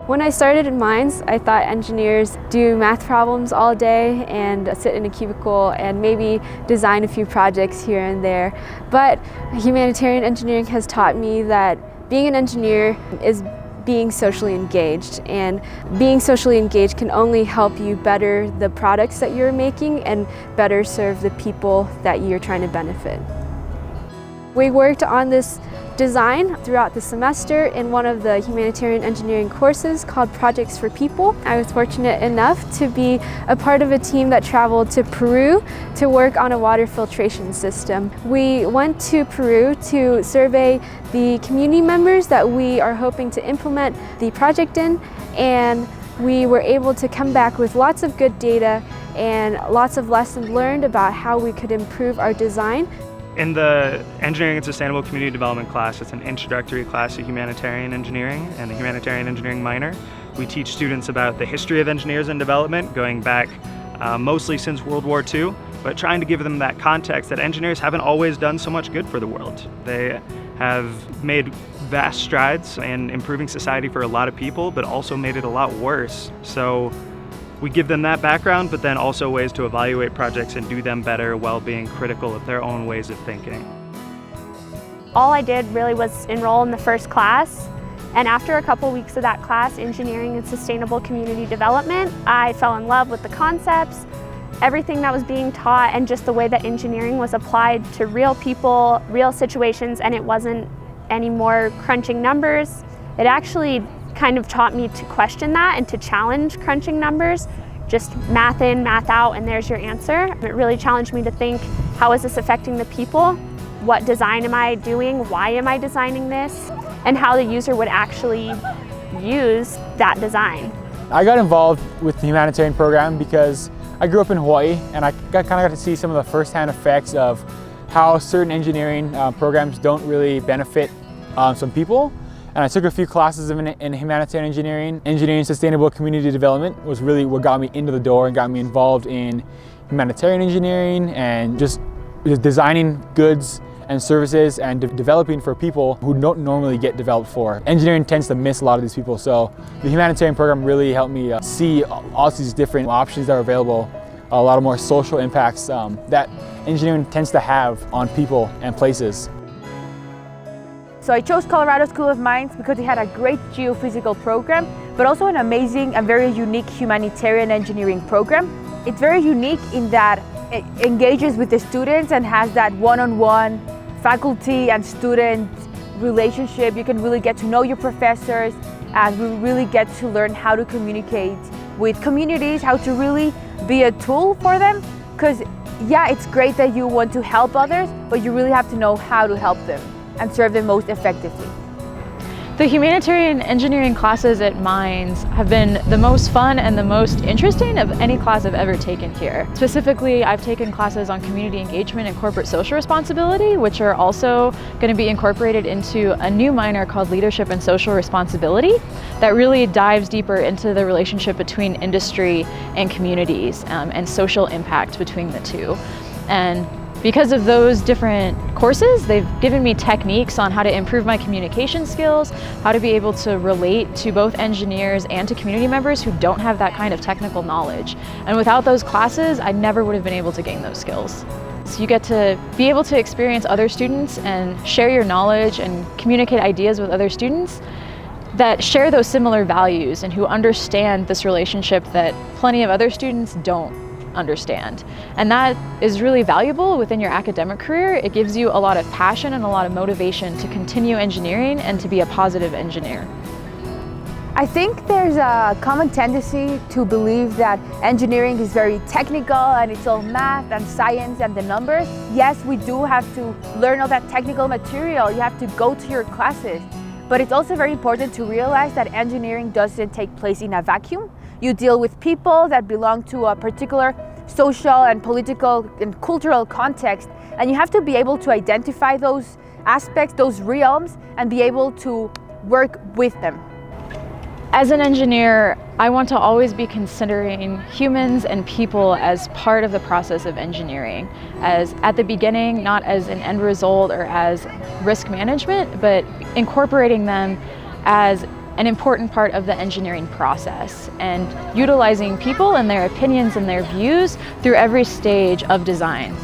When I started in mines, I thought engineers do math problems all day and sit in a cubicle and maybe design a few projects here and there. But humanitarian engineering has taught me that being an engineer is being socially engaged, and being socially engaged can only help you better the products that you're making and better serve the people that you're trying to benefit. We worked on this design throughout the semester in one of the humanitarian engineering courses called Projects for People. I was fortunate enough to be a part of a team that traveled to Peru to work on a water filtration system. We went to Peru to survey the community members that we are hoping to implement the project in, and we were able to come back with lots of good data and lots of lessons learned about how we could improve our design. In the Engineering and Sustainable Community Development class, it's an introductory class to humanitarian engineering and a humanitarian engineering minor. We teach students about the history of engineers and development, going back mostly since World War II, but trying to give them that context that engineers haven't always done so much good for the world. They have made vast strides in improving society for a lot of people, but also made it a lot worse. So we give them that background, but then also ways to evaluate projects and do them better while being critical of their own ways of thinking. All I did really was enroll in the first class, and after a couple weeks of that class, Engineering and Sustainable Community Development, I fell in love with the concepts, everything that was being taught, and just the way that engineering was applied to real people, real situations, and it wasn't any more crunching numbers. It actually kind of taught me to question that and to challenge crunching numbers. Just math in, math out, and there's your answer. It really challenged me to think, how is this affecting the people? What design am I doing? Why am I designing this? And how the user would actually use that design. I got involved with the humanitarian program because I grew up in Hawaii, and I kind of got to see some of the first-hand effects of how certain engineering programs don't really benefit some people. And I took a few classes in humanitarian engineering. Engineering and Sustainable Community Development was really what got me into the door and got me involved in humanitarian engineering and just designing goods and services and developing for people who don't normally get developed for. Engineering tends to miss a lot of these people, so the humanitarian program really helped me see all these different options that are available, a lot of more social impacts that engineering tends to have on people and places. So I chose Colorado School of Mines because it had a great geophysical program, but also an amazing and very unique humanitarian engineering program. It's very unique in that it engages with the students and has that one-on-one faculty and student relationship. You can really get to know your professors, and we really get to learn how to communicate with communities, how to really be a tool for them. Because yeah, it's great that you want to help others, but you really have to know how to help them and serve them most effectively. The humanitarian engineering classes at Mines have been the most fun and the most interesting of any class I've ever taken here. Specifically, I've taken classes on community engagement and corporate social responsibility, which are also going to be incorporated into a new minor called Leadership and Social Responsibility that really dives deeper into the relationship between industry and communities and social impact between the two. And because of those different courses, they've given me techniques on how to improve my communication skills, how to be able to relate to both engineers and to community members who don't have that kind of technical knowledge. And without those classes, I never would have been able to gain those skills. So you get to be able to experience other students and share your knowledge and communicate ideas with other students that share those similar values and who understand this relationship that plenty of other students don't understand. And that is really valuable within your academic career. It gives you a lot of passion and a lot of motivation to continue engineering and to be a positive engineer. I think there's a common tendency to believe that engineering is very technical and it's all math and science and the numbers. Yes, we do have to learn all that technical material. You have to go to your classes. But it's also very important to realize that engineering doesn't take place in a vacuum. You deal with people that belong to a particular social and political and cultural context, and you have to be able to identify those aspects, those realms, and be able to work with them. As an engineer, I want to always be considering humans and people as part of the process of engineering, as at the beginning, not as an end result or as risk management, but incorporating them as an important part of the engineering process and utilizing people and their opinions and their views through every stage of design.